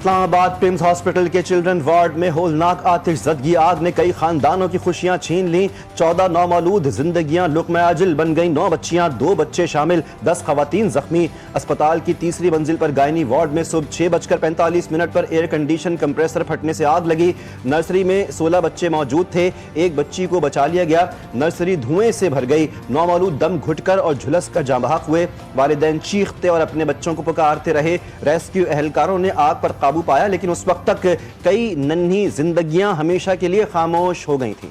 اسلام آباد پمز ہاسپٹل کے children ward میں ہولناک آتش زدگی آگ نے کئی خاندانوں کی خوشیاں چھین لیں 14 نومولود زندگیاں لقمہ اجل بن گئیں 9 بچیاں 2 بچے شامل 10 خواتین زخمی اسپتال کی تیسری منزل پر گائنی وارڈ میں صبح 6:45 پر ایئر کنڈیشن کمپریسر پھٹنے سے آگ لگی نرسری میں 16 بچے موجود تھے ایک بچی کو بچا لیا گیا نرسری دھوئیں سے بھر گئی نومولود دم گھٹ کر اور جھلس کر جاں بحق ہوئے والدین چیختے اور اپنے بچوں کو پکارتے رہے ریسکیو اہلکاروں نے آگ پر قابو پایا لیکن اس وقت تک کئی ننھی زندگیاں ہمیشہ کے لیے خاموش ہو گئی تھیں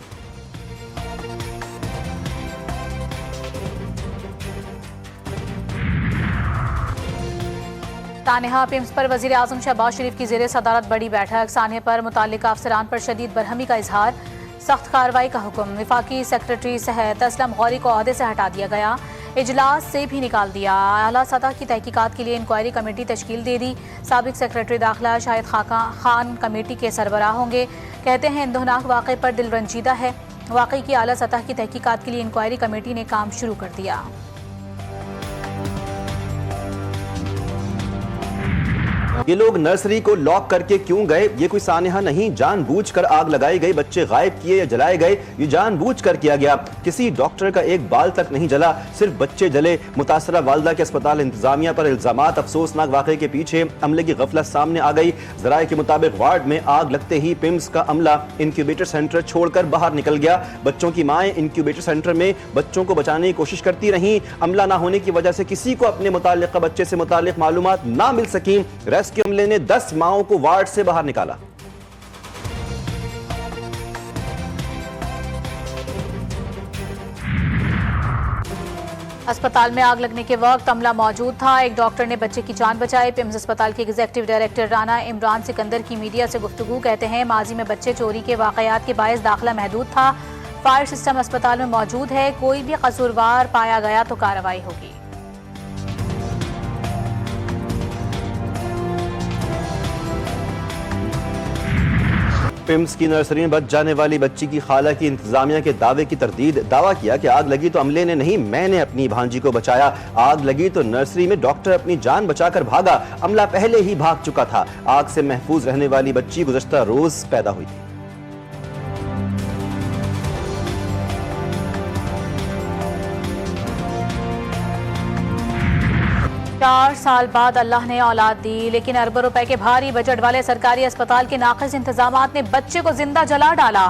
سانحہ پمز پر وزیر اعظم شہباز شریف کی زیر صدارت بڑی بیٹھک سانحے پر متعلقہ افسران پر شدید برہمی کا اظہار سخت کارروائی کا حکم وفاقی سیکرٹری صحت اسلم غوری کو عہدے سے ہٹا دیا گیا اجلاس سے بھی نکال دیا اعلیٰ سطح کی تحقیقات کے لیے انکوائری کمیٹی تشکیل دے دی سابق سیکرٹری داخلہ شاہد خان کمیٹی کے سربراہ ہوں گے کہتے ہیں اندوہناک واقعے پر دل رنجیدہ ہے واقعے کی اعلیٰ سطح کی تحقیقات کے لیے انکوائری کمیٹی نے کام شروع کر دیا یہ لوگ نرسری کو لاک کر کے کیوں گئے یہ کوئی سانحہ نہیں جان بوجھ کر آگ لگائی گئی بچے غائب کیے یا جلائے گئے یہ جان بوجھ کر کیا گیا کسی ڈاکٹر کا ایک بال تک نہیں جلا صرف بچے جلے متاثرہ والدہ کے اسپتال انتظامیہ پر الزامات افسوسناک واقعے کے پیچھے عملے کی غفلت سامنے آ گئی ذرائع کے مطابق وارڈ میں آگ لگتے ہی پمز کا عملہ انکیوبیٹر سینٹر چھوڑ کر باہر نکل گیا بچوں کی مائیں انکیوبیٹر سینٹر میں بچوں کو بچانے کی کوشش کرتی رہیں عملہ نہ ہونے کی وجہ سے کسی کو اپنے متعلقہ بچے سے متعلق معلومات نہ مل سکیں ریسکیو عملے نے 10 ماؤں کو وارڈ سے باہر نکالا اسپتال میں آگ لگنے کے وقت عملہ موجود تھا ایک ڈاکٹر نے بچے کی جان بچائی پمز اسپتال کے ایگزیکٹو ڈائریکٹر رانا عمران سکندر کی میڈیا سے گفتگو کہتے ہیں ماضی میں بچے چوری کے واقعات کے باعث داخلہ محدود تھا فائر سسٹم اسپتال میں موجود ہے کوئی بھی قصوروار پایا گیا تو کارروائی ہوگی پمز کی نرسری میں بچ جانے والی بچی کی خالہ کی انتظامیہ کے دعوے کی تردید دعویٰ کیا کہ آگ لگی تو عملے نے نہیں میں نے اپنی بھانجی کو بچایا آگ لگی تو نرسری میں ڈاکٹر اپنی جان بچا کر بھاگا عملہ پہلے ہی بھاگ چکا تھا آگ سے محفوظ رہنے والی بچی گزشتہ روز پیدا ہوئی تھی 4 سال بعد اللہ نے اولاد دی لیکن اربوں روپے کے بھاری بجٹ والے سرکاری اسپتال کے ناقص انتظامات نے بچے کو زندہ جلا ڈالا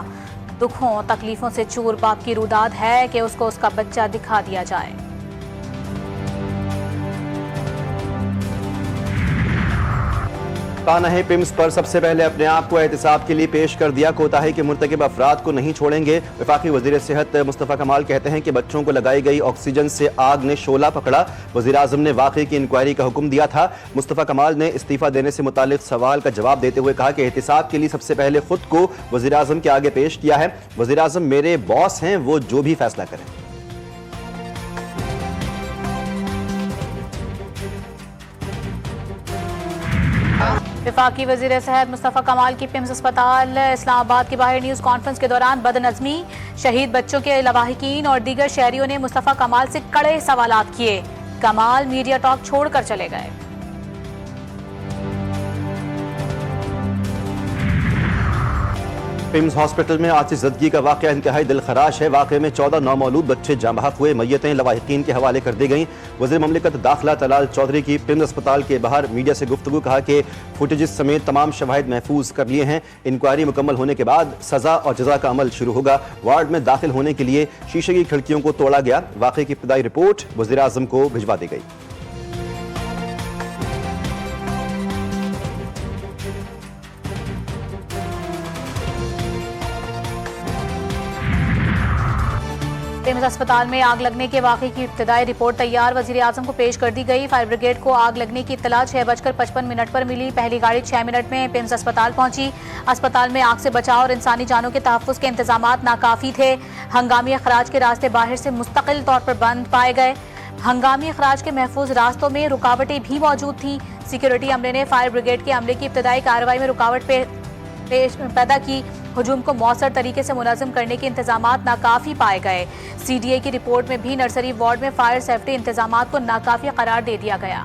دکھوں تکلیفوں سے چور باپ کی روداد ہے کہ اس کو اس کا بچہ دکھا دیا جائے سانحہ پمز پر سب سے پہلے اپنے آپ کو احتساب کے لیے پیش کر دیا کوتاہی کے مرتکب افراد کو نہیں چھوڑیں گے وفاقی وزیر صحت مصطفیٰ کمال کہتے ہیں کہ بچوں کو لگائی گئی آکسیجن سے آگ نے شعلہ پکڑا وزیر اعظم نے واقعے کی انکوائری کا حکم دیا تھا مصطفیٰ کمال نے استعفیٰ دینے سے متعلق سوال کا جواب دیتے ہوئے کہا کہ احتساب کے لیے سب سے پہلے خود کو وزیر اعظم کے آگے پیش کیا ہے وزیر اعظم میرے باس ہیں وہ جو بھی فیصلہ کریں وفاقی وزیر صحت مصطفیٰ کمال کی پمز اسپتال اسلام آباد کے باہر نیوز کانفرنس کے دوران بدنظمی شہید بچوں کے لواحقین اور دیگر شہریوں نے مصطفیٰ کمال سے کڑے سوالات کیے کمال میڈیا ٹاک چھوڑ کر چلے گئے پمز ہاسپٹل میں آتش زدگی کا واقعہ انتہائی دلخراش ہے واقعے میں 14 نومولود بچے جاں بحق ہوئے میتیں لواحقین کے حوالے کر دی گئیں وزیر مملکت داخلہ طلال چودھری کی پمز اسپتال کے باہر میڈیا سے گفتگو کہا کہ فوٹیجز سمیت تمام شواہد محفوظ کر لیے ہیں انکوائری مکمل ہونے کے بعد سزا اور جزا کا عمل شروع ہوگا وارڈ میں داخل ہونے کے لیے شیشے کی کھڑکیوں کو توڑا گیا واقعے کی ابتدائی رپورٹ وزیر اعظم کو بھجوا دی گئی پمز اسپتال میں آگ لگنے کے واقعے کی ابتدائی رپورٹ تیار وزیر اعظم کو پیش کر دی گئی فائر بریگیڈ کو آگ لگنے کی اطلاع 6:55 پر ملی پہلی گاڑی 6 منٹ میں پمز اسپتال پہنچی اسپتال میں آگ سے بچاؤ اور انسانی جانوں کے تحفظ کے انتظامات ناکافی تھے ہنگامی اخراج کے راستے باہر سے مستقل طور پر بند پائے گئے ہنگامی اخراج کے محفوظ راستوں میں رکاوٹیں بھی موجود تھیں سیکیورٹی عملے نے فائر بریگیڈ کے عملے کی ابتدائی کارروائی میں رکاوٹ پیدا کی ہجوم کو مؤثر طریقے سے منظم کرنے کے انتظامات ناکافی پائے گئے سی ڈی اے کی رپورٹ میں بھی نرسری وارڈ میں فائر سیفٹی انتظامات کو ناکافی قرار دے دیا گیا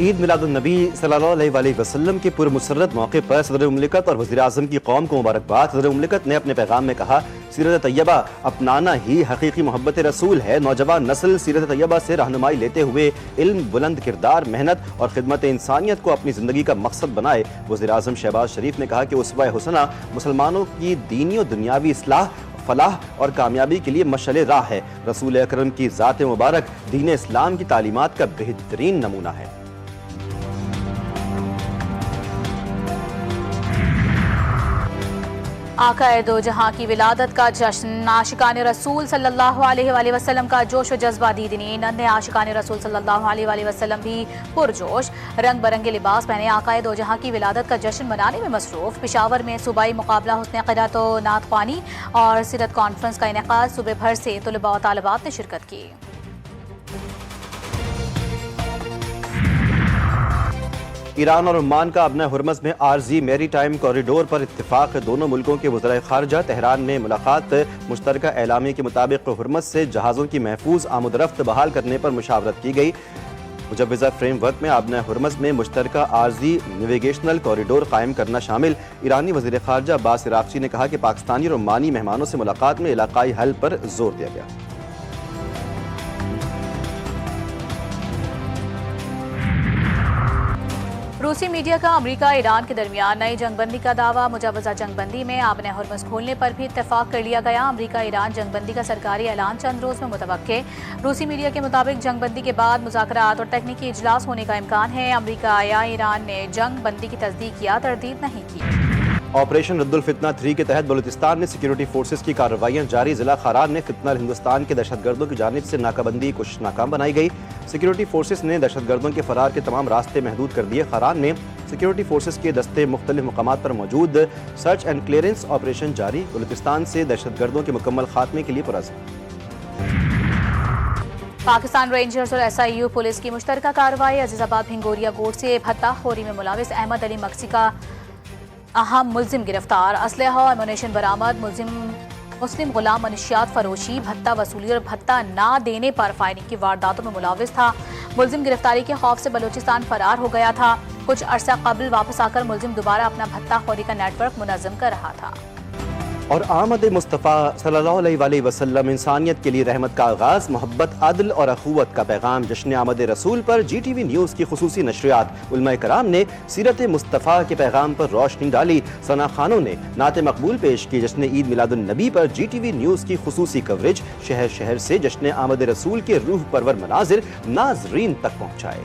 عید میلاد النبی صلی اللہ علیہ وسلم کے پرمسرت موقع پر صدر مملکت اور وزیر اعظم کی قوم کو مبارکباد۔ صدر مملکت نے اپنے پیغام میں کہا، سیرت طیبہ اپنانا ہی حقیقی محبت رسول ہے۔ نوجوان نسل سیرت طیبہ سے رہنمائی لیتے ہوئے علم، بلند کردار، محنت اور خدمت انسانیت کو اپنی زندگی کا مقصد بنائے۔ وزیر اعظم شہباز شریف نے کہا کہ اسوہ حسنہ مسلمانوں کی دینی و دنیاوی اصلاح، فلاح اور کامیابی کے لیے مشعل راہ ہے۔ رسول اکرم کی ذات مبارک دین اسلام کی تعلیمات کا بہترین نمونہ ہے۔ آقا دو جہاں کی ولادت کا جشن، عاشقان رسول صلی اللہ علیہ وآلہ وسلم کا جوش و جذبہ دیدنی۔ ننھے عاشقان رسول صلی اللہ علیہ وآلہ وسلم بھی پرجوش، رنگ برنگے لباس پہنے آقا دو جہاں کی ولادت کا جشن منانے میں مصروف۔ پشاور میں صوبائی مقابلہ حسن قرأت و نعت خوانی اور سیرت کانفرنس کا انعقاد، صوبے بھر سے طلباء و طالبات نے شرکت کی۔ ایران اور عمان کا ابنۂ ہرمز میں عارضی میری ٹائم کوریڈور پر اتفاق۔ دونوں ملکوں کے وزرائے خارجہ تہران میں ملاقات۔ مشترکہ اعلامیے کے مطابق ہرمز سے جہازوں کی محفوظ آمد و رفت بحال کرنے پر مشاورت کی گئی۔ مجوزہ فریم ورک میں ابنۂ ہرمز میں مشترکہ عارضی نیویگیشنل کوریڈور قائم کرنا شامل۔ ایرانی وزیر خارجہ عباس عراقچی نے کہا کہ پاکستانی اور عمانی مہمانوں سے ملاقات میں علاقائی حل پر زور دیا گیا۔ روسی میڈیا کا امریکہ ایران کے درمیان نئی جنگ بندی کا دعویٰ۔ مجوزہ جنگ بندی میں آبِ ہرمز کھولنے پر بھی اتفاق کر لیا گیا۔ امریکہ ایران جنگ بندی کا سرکاری اعلان چند روز میں متوقع۔ روسی میڈیا کے مطابق جنگ بندی کے بعد مذاکرات اور تکنیکی اجلاس ہونے کا امکان ہے۔ امریکہ یا ایران نے جنگ بندی کی تصدیق یا تردید نہیں کی۔ آپریشن رد الفتنہ 3 کے تحت بلوچستان میں سیکیورٹی فورسز کی کارروائیاں جاری۔ ضلع خاران میں فتنہ ہندوستان کے دہشت گردوں کی جانب سے ناکہ بندی کچھ ناکام بنائی گئی۔ سیکیورٹی فورسز نے دہشت گردوں کے فرار کے تمام راستے محدود کر دیے۔ خاران میں سیکیورٹی فورسز کے دستے مختلف مقامات پر موجود، سرچ اینڈ کلیئرنس آپریشن جاری۔ بلوچستان سے دہشت گردوں کے مکمل خاتمے کے لیے پرعزم۔ پاکستان رینجرز اور SIU پولیس کی مشترکہ کارروائی۔ عزیز آباد بھنگوریا گوٹ سے بھتہ خوری میں ملوث احمد علی مکسی کا اہم ملزم گرفتار۔ اسلحہ اور ایمونیشن برآمد۔ مسلم غلام منشیات فروشی، بھتہ وصولی اور بھتہ نہ دینے پر فائرنگ کی وارداتوں میں ملوث تھا۔ ملزم گرفتاری کے خوف سے بلوچستان فرار ہو گیا تھا۔ کچھ عرصہ قبل واپس آ کر ملزم دوبارہ اپنا بھتہ خوری کا نیٹ ورک منظم کر رہا تھا۔ اور آمد مصطفیٰ صلی اللہ علیہ وآلہ وسلم انسانیت کے لیے رحمت کا آغاز، محبت، عدل اور اخوت کا پیغام۔ جشن آمد رسول پر GTV نیوز کی خصوصی نشریات۔ علماء کرام نے سیرت مصطفیٰ کے پیغام پر روشنی ڈالی۔ ثنا خانوں نے نعت مقبول پیش کی۔ جشن عید میلاد النبی پر GTV نیوز کی خصوصی کوریج۔ شہر شہر سے جشن آمد رسول کے روح پرور مناظر ناظرین تک پہنچائے۔